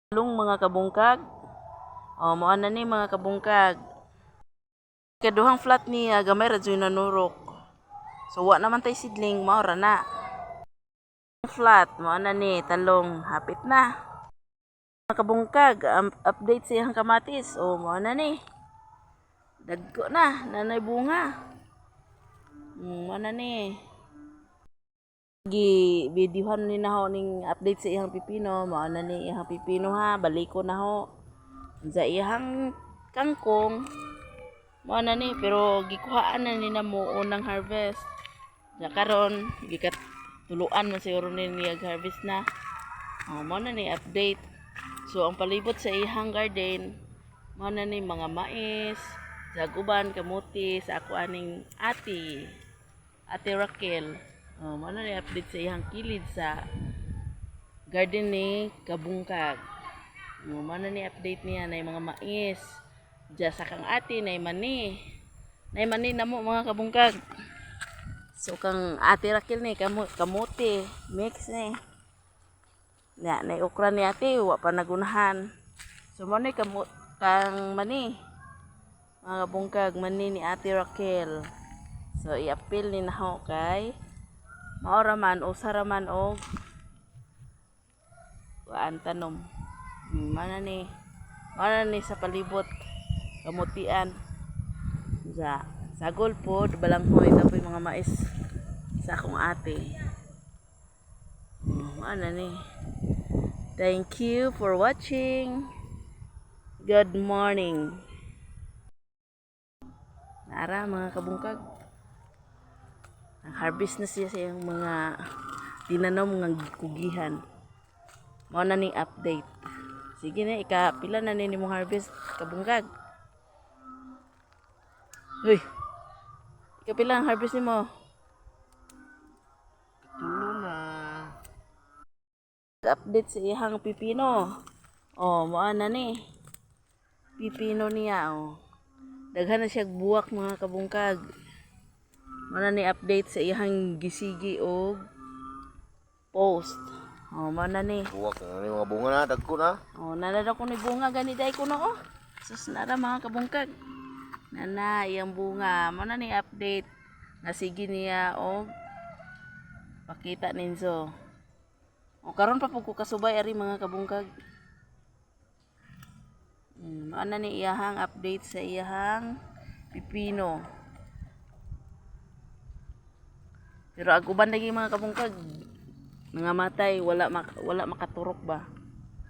Talong mga kabungkag. Mao na ni mga kabungkag. Kaduhang flat niya gamay ra jud nanurok. So wa naman tay sidling mao ra na. Flat mao na ni talong hapit na. Mga kabungkag, update sa iyang kamatis. Mao na ni. Dagko na, nanay bunga. Mao na ni. Videohan ni na ho ning update sa iyang pipino. Mao na ni iyang pipino ha, baliko na ho. Sa iyang kangkong mao na ni, pero gikuhaan na ni namo unang harvest. Ya karon gikatuluan man siguro ni harvest na. Mao na ni update. So ang palibot sa iyang garden mao na ni mga mais, jaguban, kamuti sa ako aning Ate Raquel. Mao na ni update sa iyang kilid sa garden ni Kabungkag. Mao na ni update niya na mga mais. Diya sa kang ate na mani. Na mani namo mga kabungkag. So kang Ate Raquel ni kamuti mix ni. Na okra ni ate wa pa nagunahan. So mo ni kang mani. Mga kabungkag mani ni Ate Raquel. So i-appeal ni naho kay maora man usara man og waan tanom. Mana ni sa palibot kamutian sa sagol pod balanghoy tapoy mga mais sa akong ate. Mana ni. Thank you for watching. Good morning. Nara mga kabungkag. Ang harvest na siya sa iyang mga tinanom ng kugihan. Mao na ning update. Sige na, ikapila na ni mong harvest kabungkag. Uy. Ikapila ang harvest nimo? Tulo na. Update sa iyang pipino. Mao na ni. Pipino niya Daghan na siya buwak mga kabungkag. Mao na ni update sa iyang gisigi og post. Mao na ni. Buwak na ni mga bunga na, dagko na. Nanada ko ni bunga gani day ko no. Sus nara mga kabungkag. Nana iyang bunga. Mao na ni update. Nasigi niya og pakita ninyo. Karon pa pud ko kasubay ari mga kabungkag. Mao na ni iyahang update sa iyahang pipino. Pero aguban lagi mga kabungkag. Mga matay wala makaturok ba.